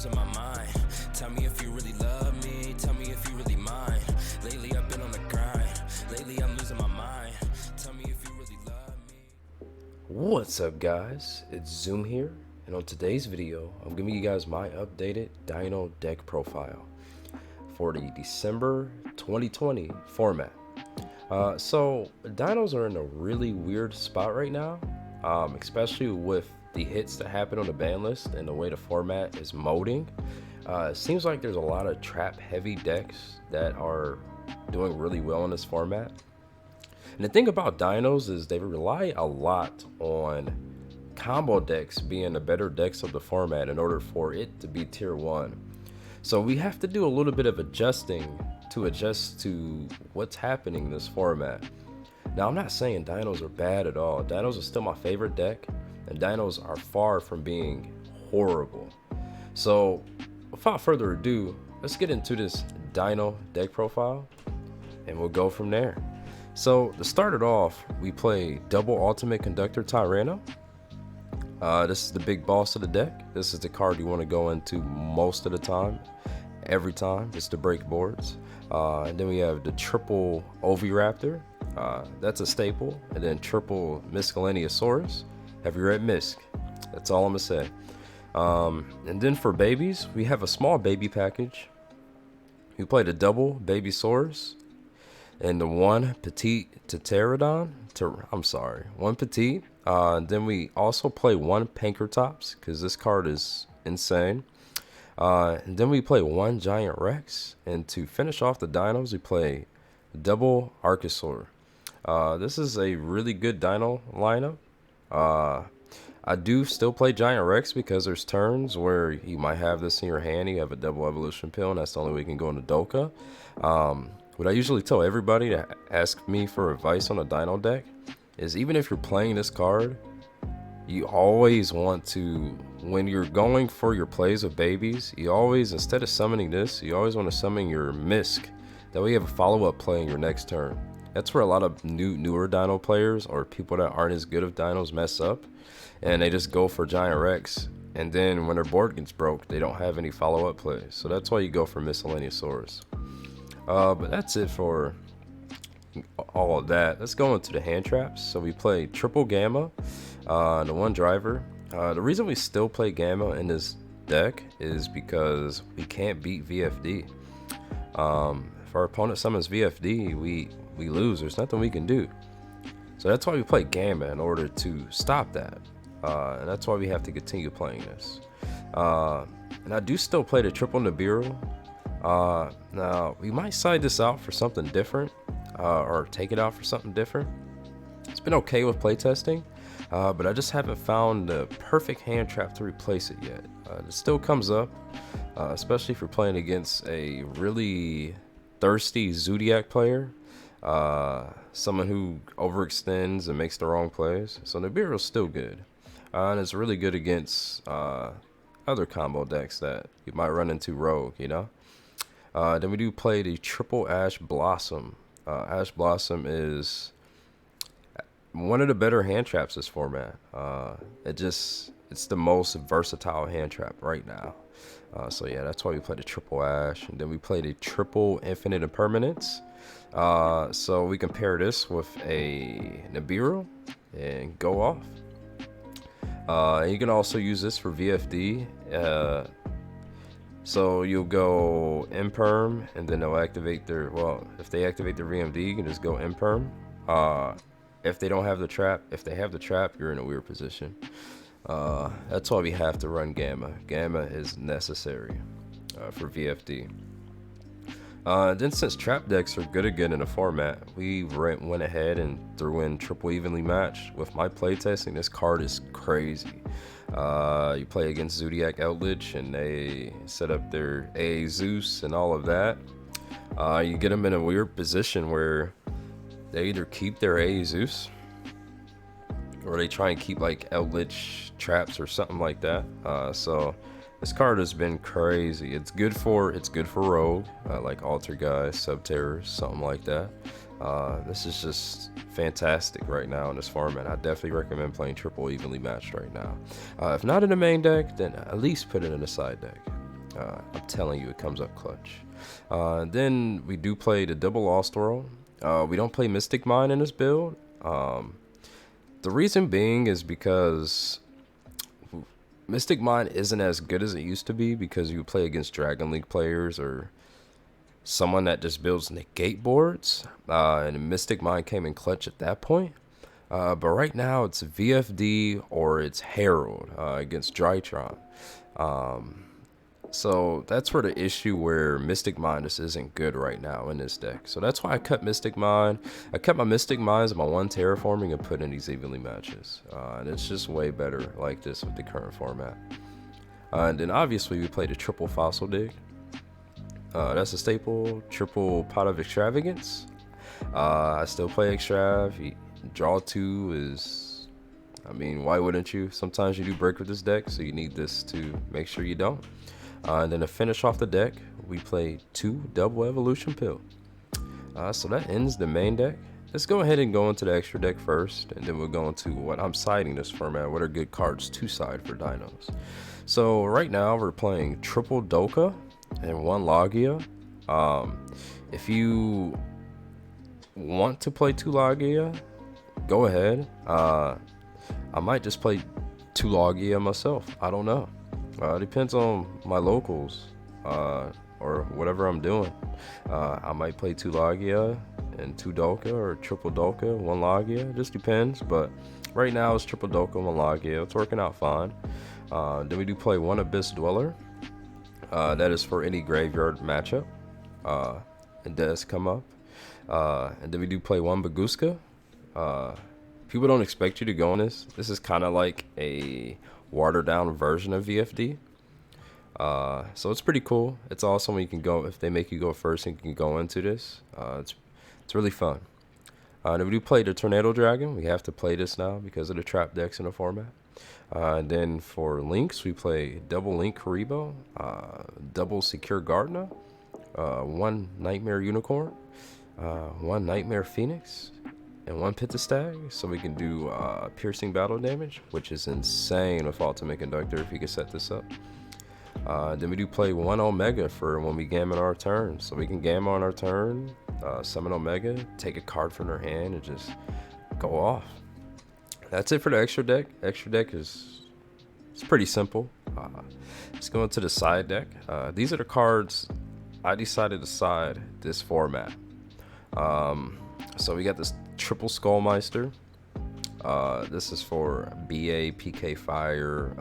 losing my mind. Tell me if you really love me, tell me if you really mind. Lately I've been on the grind, lately I'm losing my mind. Tell me if you really love me. What's up guys, it's Zoom here, and on today's video I'm giving you guys my updated Dino deck profile for the December 2020 format. So Dinos are in a really weird spot right now, especially with the hits that happen on the ban list and the way the format is molding. It seems like there's a lot of trap heavy decks that are doing really well in this format. And the thing about Dinos is they rely a lot on combo decks being the better decks of the format in order for it to be tier 1. So we have to do a little bit of adjusting to adjust to what's happening in this format. Now I'm not saying Dinos are bad at all. Dinos are still my favorite deck, and Dinos are far from being horrible. So without further ado, let's get into this Dino deck profile and we'll go from there. So to start it off, we play double Ultimate Conductor Tyranno. This is the big boss of the deck. This is the card you want to go into most of the time, every time, just to break boards. And then we have the triple Oviraptor. That's a staple. And then triple Miscellaneous. Have you read Misc? That's all I'm gonna say. And then for babies, we have a small baby package. We played a double Baby Saurus and the one Petite Pterodon. One Petite. Then we also play one Pankratops because this card is insane. And then we play one Giant Rex. And to finish off the Dinos, we play double Archosaur. This is a really good Dino lineup. I do still play Giant Rex because there's turns where you might have this in your hand. You have a double evolution pill, and that's the only way you can go into Doka. What I usually tell everybody to ask me for advice on a Dino deck is even if you're playing this card, you always want to, when you're going for your plays with babies, you always, instead of summoning this, you always want to summon your Misc. That way you have a follow-up play in your next turn. That's where a lot of newer Dino players or people that aren't as good of Dinos mess up, and they just go for Giant Rex, and then when their board gets broke, they don't have any follow-up plays. So that's why you go for Miscellaneous. But that's it for all of that. Let's go into the hand traps. So we play triple Gamma, the one driver. The reason we still play Gamma in this deck is because we can't beat VFD. If our opponent summons VFD, we lose. There's nothing we can do. So that's why we play Gamma, in order to stop that. And that's why we have to continue playing this. And I do still play the triple Niburu. Now we might side this out for something different, or take it out for something different. It's been okay with playtesting, but I just haven't found the perfect hand trap to replace it yet. It still comes up, especially if you're playing against a really thirsty Zodiac player, someone who overextends and makes the wrong plays. So Nibiru's still good, and it's really good against other combo decks that you might run into rogue, you know. Then we do play the triple Ash Blossom. Ash Blossom is one of the better hand traps this format. It's the most versatile hand trap right now. So yeah, that's why we play the triple Ash. And then we play the triple Infinite Impermanence. So we compare this with a Nibiru and go off. And you can also use this for VFD. So you'll go Imperm, and then they'll activate their, well, if they activate their VMD, you can just go Imperm. If they don't have the trap, if they have the trap, you're in a weird position. That's why we have to run Gamma. Gamma is necessary for VFD. Then since trap decks are good again in the format, we went ahead and threw in triple evenly matched. With my playtesting, this card is crazy. You play against Zodiac Outlich and they set up their A Zeus and all of that. You get them in a weird position where they either keep their A Zeus or they try and keep like Outlich traps or something like that. So this card has been crazy. It's good for rogue, like alter guys, sub terrors, something like that. This is just fantastic right now in this format. I definitely recommend playing triple evenly matched right now. If not in the main deck, then at least put it in the side deck. I'm telling you, it comes up clutch. Then we do play the double Lost World. We don't play Mystic Mine in this build. The reason being is because Mystic Mine isn't as good as it used to be, because you play against Dragon League players or someone that just builds negate boards, and Mystic Mine came in clutch at that point. But right now it's VFD or it's Herald against Drytron. So that's where the issue where Mystic Mine just isn't good right now in this deck. So that's why I cut Mystic Mine. I kept my Mystic Mines and my one terraforming and put in these evenly matches. And it's just way better like this with the current format. And then obviously we played a triple Fossil Dig. That's a staple. Triple Pot of Extravagance. I still play Extrav. Draw 2 is, I mean, why wouldn't you? Sometimes you do break with this deck, so you need this to make sure you don't. And then to finish off the deck, we play 2 double evolution pill. So that ends the main deck. Let's go ahead and go into the extra deck first, and then we'll go into what I'm siding this format. What are good cards to side for Dinos? So right now we're playing triple Doka and 1 Logia. If you want to play 2 Logia, go ahead. I might just play 2 Logia myself. I don't know. Depends on my locals or whatever I'm doing. I might play 2 Logia and 2 Doka, or triple Doka, 1 Logia. It just depends. But right now it's triple Doka, 1 Logia. It's working out fine. Then we do play 1 Abyss Dweller. That is for any graveyard matchup. It does come up. And then we do play 1 Baguska. People don't expect you to go on this. This is kind of like a watered down version of VFD. So it's pretty cool. It's awesome when you can go, if they make you go first and you can go into this. It's really fun. Then we do play the Tornado Dragon. We have to play this now because of the trap decks in the format. Then for Lynx, we play double Link Karibo, double Secure Gardener, 1 Nightmare Unicorn, 1 Nightmare Phoenix, and 1 Pitastag, so we can do piercing battle damage, which is insane with Ultimate Conductor if you can set this up. Then we do play 1 Omega for when we gamma our turn, so we can gamma on our turn, summon Omega, take a card from their hand, and just go off. That's it for the extra deck. Extra deck is, it's pretty simple. Let's go into the side deck. These are the cards I decided to side this format. So we got this triple Skullmeister. This is for BA, PK Fire,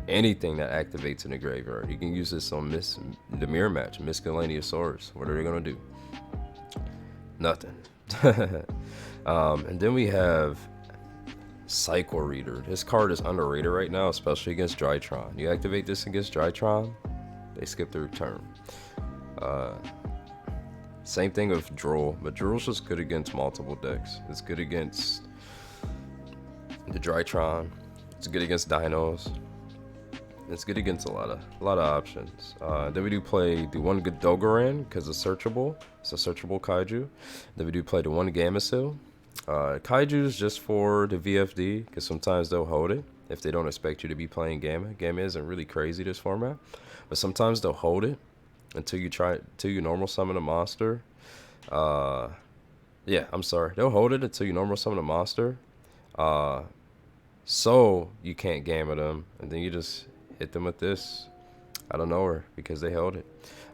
anything that activates in the graveyard. You can use this on the mirror match, Miscellaneous. What are they gonna do? Nothing. And then we have Cycle Reader. This card is underrated right now, especially against Drytron. You activate this against Drytron, they skip their turn. Same thing with Drool, but Drool's just good against multiple decks. It's good against the Drytron. It's good against Dinos. It's good against a lot of options. Then we do play the 1 good Dogaran because it's searchable. It's a searchable kaiju. Then we do play the 1 Gamecill. Kaiju is just for the VFD because sometimes they'll hold it if they don't expect you to be playing Gamma. Gamma isn't really crazy this format, but sometimes they'll hold it until you normal summon a monster. Yeah, I'm sorry. They'll hold it until you normal summon a monster. So you can't Gamma them, and then you just hit them with this out of nowhere because they held it.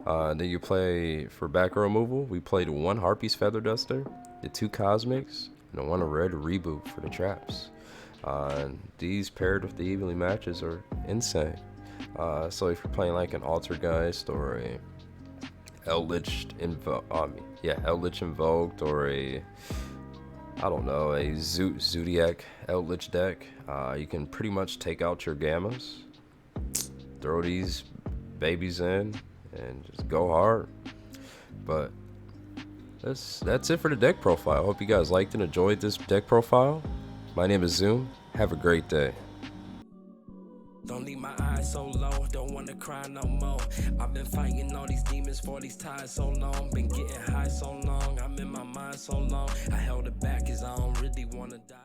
Then you play for back row removal. We played 1 Harpy's Feather Duster, the 2 Cosmics, and the 1 Red Reboot for the traps. These paired with the evenly matches are insane. So if you're playing like an Altergeist or a Eldritch Invoked or a, I don't know, a Zodiac Eldritch deck, you can pretty much take out your Gammas, throw these babies in, and just go hard. But that's it for the deck profile. I hope you guys liked and enjoyed this deck profile. My name is Zoom. Have a great day. Don't leave my eyes so low, don't wanna cry no more. I've been fighting all these demons for these ties so long. Been getting high so long, I'm in my mind so long. I held it back cause I don't really wanna die.